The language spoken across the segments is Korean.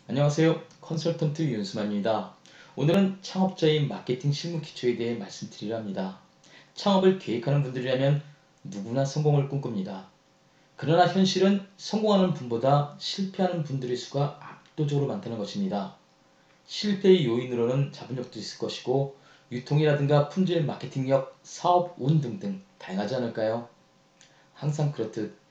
안녕하세요. 컨설턴트 윤수만입니다. 오늘은 창업자의 마케팅 실무 기초에 대해 말씀드리려 합니다. 창업을 계획하는 분들이라면 누구나 성공을 꿈꿉니다. 그러나 현실은 성공하는 분보다 실패하는 분들의 수가 압도적으로 많다는 것입니다. 실패의 요인으로는 자본력도 있을 것이고 유통이라든가 품질 마케팅력, 사업 운 등등 다양하지 않을까요? 항상 그렇듯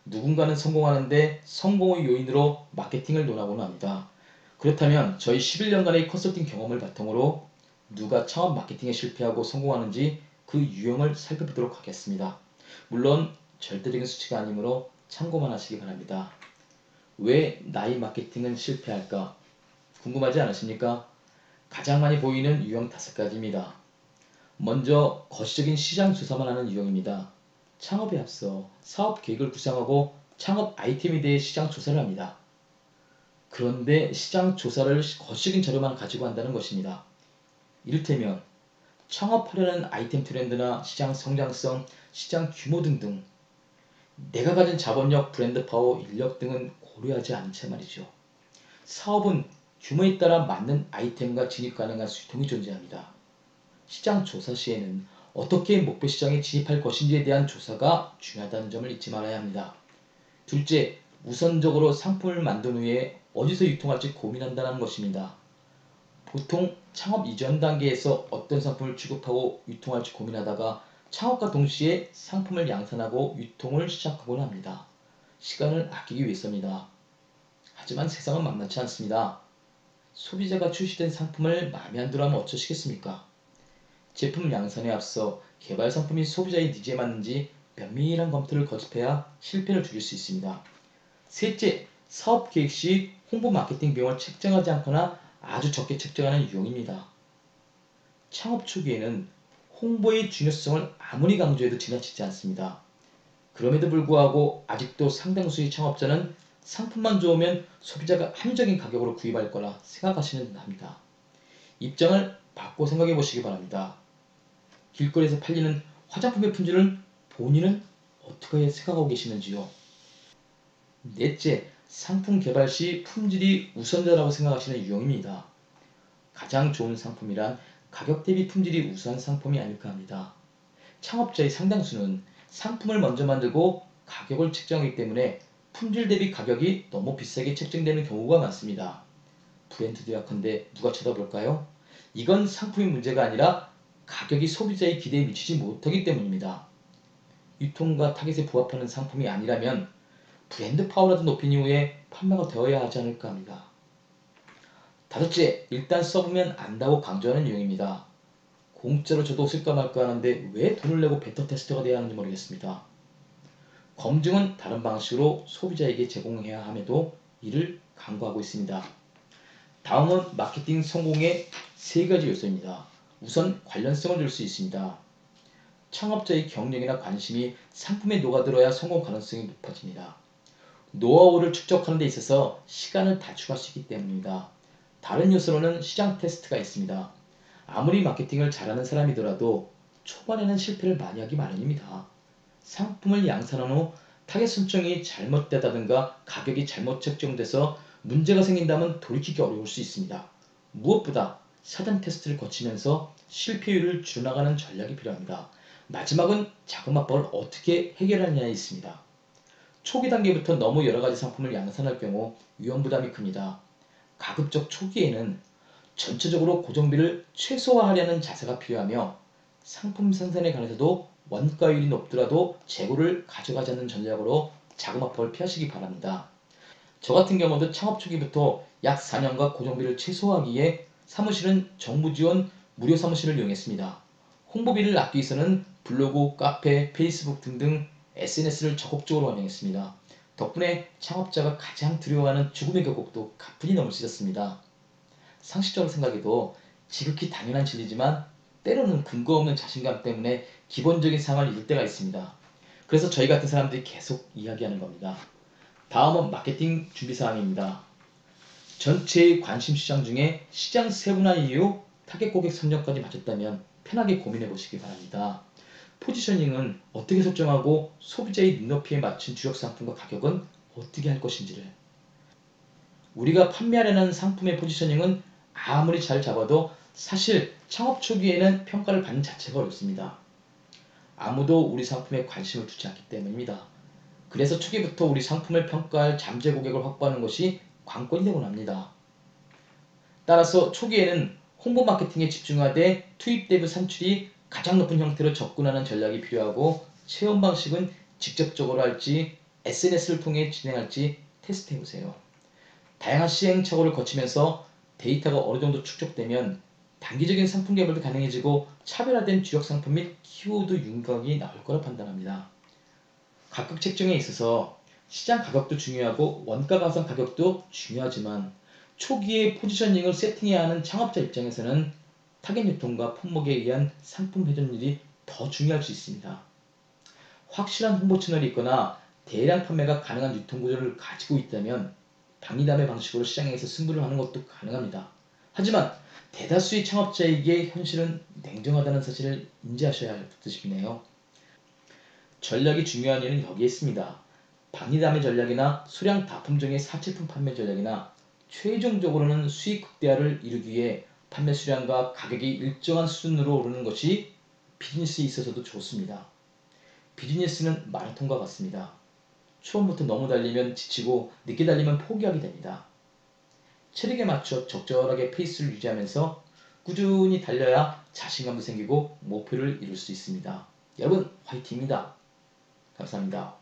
누군가는 성공하는데 성공의 요인으로 마케팅을 논하곤 합니다. 그렇다면 저희 11년간의 컨설팅 경험을 바탕으로 누가 창업 마케팅에 실패하고 성공하는지 그 유형을 살펴보도록 하겠습니다. 물론 절대적인 수치가 아니므로 참고만 하시기 바랍니다. 왜 나의 마케팅은 실패할까? 궁금하지 않으십니까? 가장 많이 보이는 유형 5가지입니다. 먼저 거시적인 시장 조사만 하는 유형입니다. 창업에 앞서 사업 계획을 구상하고 창업 아이템에 대해 시장 조사를 합니다. 그런데 시장 조사를 거시적인 자료만 가지고 한다는 것입니다. 이를테면 창업하려는 아이템 트렌드나 시장 성장성, 시장 규모 등등 내가 가진 자본력, 브랜드 파워, 인력 등은 고려하지 않은 채 말이죠. 사업은 규모에 따라 맞는 아이템과 진입 가능한 수요통이 존재합니다. 시장 조사 시에는 어떻게 목표 시장에 진입할 것인지에 대한 조사가 중요하다는 점을 잊지 말아야 합니다. 둘째, 우선적으로 상품을 만든 후에 어디서 유통할지 고민한다는 것입니다. 보통 창업 이전 단계에서 어떤 상품을 취급하고 유통할지 고민하다가 창업과 동시에 상품을 양산하고 유통을 시작하곤 합니다. 시간을 아끼기 위해서입니다. 하지만 세상은 만만치 않습니다. 소비자가 출시된 상품을 마음에 안 들어하면 어쩌시겠습니까? 제품 양산에 앞서 개발 상품이 소비자의 니즈에 맞는지 면밀한 검토를 거듭해야 실패를 줄일 수 있습니다. 셋째, 사업 계획 시 홍보 마케팅 비용을 책정하지 않거나 아주 적게 책정하는 유형입니다. 창업 초기에는 홍보의 중요성을 아무리 강조해도 지나치지 않습니다. 그럼에도 불구하고 아직도 상당수의 창업자는 상품만 좋으면 소비자가 합리적인 가격으로 구입할 거라 생각하시는 합니다. 입장을 바꿔 생각해 보시기 바랍니다. 길거리에서 팔리는 화장품의 품질을 본인은 어떻게 생각하고 계시는지요? 넷째, 상품 개발 시 품질이 우선자라고 생각하시는 유형입니다. 가장 좋은 상품이란 가격 대비 품질이 우수한 상품이 아닐까 합니다. 창업자의 상당수는 상품을 먼저 만들고 가격을 책정하기 때문에 품질 대비 가격이 너무 비싸게 책정되는 경우가 많습니다. 브랜드도 약한데 누가 쳐다볼까요? 이건 상품의 문제가 아니라 가격이 소비자의 기대에 미치지 못하기 때문입니다. 유통과 타겟에 부합하는 상품이 아니라면 브랜드 파워라도 높인 이후에 판매가 되어야 하지 않을까 합니다. 다섯째, 일단 써보면 안다고 강조하는 유형입니다. 공짜로 줘도 쓸까 말까 하는데 왜 돈을 내고 베타 테스터가 돼야 하는지 모르겠습니다. 검증은 다른 방식으로 소비자에게 제공해야 함에도 이를 강구하고 있습니다. 다음은 마케팅 성공의 3가지 요소입니다. 우선 관련성을 줄 수 있습니다. 창업자의 경력이나 관심이 상품에 녹아들어야 성공 가능성이 높아집니다. 노하우를 축적하는 데 있어서 시간을 단축할 수 있기 때문입니다. 다른 요소로는 시장 테스트가 있습니다. 아무리 마케팅을 잘하는 사람이더라도 초반에는 실패를 많이 하기 마련입니다. 상품을 양산한 후 타겟 선정이 잘못되다든가 가격이 잘못 책정돼서 문제가 생긴다면 돌이키기 어려울 수 있습니다. 무엇보다 사전 테스트를 거치면서 실패율을 줄여나가는 전략이 필요합니다. 마지막은 자금 압박을 어떻게 해결하느냐에 있습니다. 초기 단계부터 너무 여러가지 상품을 양산할 경우 위험 부담이 큽니다. 가급적 초기에는 전체적으로 고정비를 최소화하려는 자세가 필요하며 상품 생산에 관해서도 원가율이 높더라도 재고를 가져가지 않는 전략으로 자금 압박을 피하시기 바랍니다. 저 같은 경우도 창업 초기부터 약 4년간 고정비를 최소화하기 위해 사무실은 정부 지원 무료 사무실을 이용했습니다. 홍보비를 아끼기 위해서는 블로그, 카페, 페이스북 등등 SNS를 적극적으로 활용했습니다. 덕분에 창업자가 가장 두려워하는 죽음의 격곡도 가뿐히 넘을 수 있었습니다. 상식적으로 생각해도 지극히 당연한 진리지만 때로는 근거 없는 자신감 때문에 기본적인 상황을 잃을 때가 있습니다. 그래서 저희 같은 사람들이 계속 이야기하는 겁니다. 다음은 마케팅 준비사항입니다. 전체의 관심 시장 중에 시장 세분화 이후 타겟 고객 선정까지 맞췄다면 편하게 고민해 보시기 바랍니다. 포지셔닝은 어떻게 설정하고 소비자의 눈높이에 맞춘 주력 상품과 가격은 어떻게 할 것인지를 우리가 판매하려는 상품의 포지셔닝은 아무리 잘 잡아도 사실 창업 초기에는 평가를 받는 자체가 어렵습니다. 아무도 우리 상품에 관심을 두지 않기 때문입니다. 그래서 초기부터 우리 상품을 평가할 잠재 고객을 확보하는 것이 관건이 되곤 합니다. 따라서 초기에는 홍보 마케팅에 집중하되 투입 대비 산출이 가장 높은 형태로 접근하는 전략이 필요하고, 체험 방식은 직접적으로 할지 SNS를 통해 진행할지 테스트해보세요. 다양한 시행착오를 거치면서 데이터가 어느 정도 축적되면 단기적인 상품 개발도 가능해지고 차별화된 주력 상품 및 키워드 윤곽이 나올 거라 판단합니다. 가격 책정에 있어서 시장 가격도 중요하고 원가 가상 가격도 중요하지만, 초기에 포지셔닝을 세팅해야 하는 창업자 입장에서는 타겟 유통과 품목에 의한 상품 회전율이 더 중요할 수 있습니다. 확실한 홍보 채널이 있거나 대량 판매가 가능한 유통 구조를 가지고 있다면 박리담의 방식으로 시장에서 승부를 하는 것도 가능합니다. 하지만 대다수의 창업자에게 현실은 냉정하다는 사실을 인지하셔야 할 듯 싶네요. 전략이 중요한 이유는 여기에 있습니다. 박리담의 전략이나 소량 다품종의 사치품 판매 전략이나 최종적으로는 수익 극대화를 이루기 위해 판매 수량과 가격이 일정한 수준으로 오르는 것이 비즈니스에 있어서도 좋습니다. 비즈니스는 마라톤과 같습니다. 처음부터 너무 달리면 지치고 늦게 달리면 포기하게 됩니다. 체력에 맞춰 적절하게 페이스를 유지하면서 꾸준히 달려야 자신감도 생기고 목표를 이룰 수 있습니다. 여러분 화이팅입니다. 감사합니다.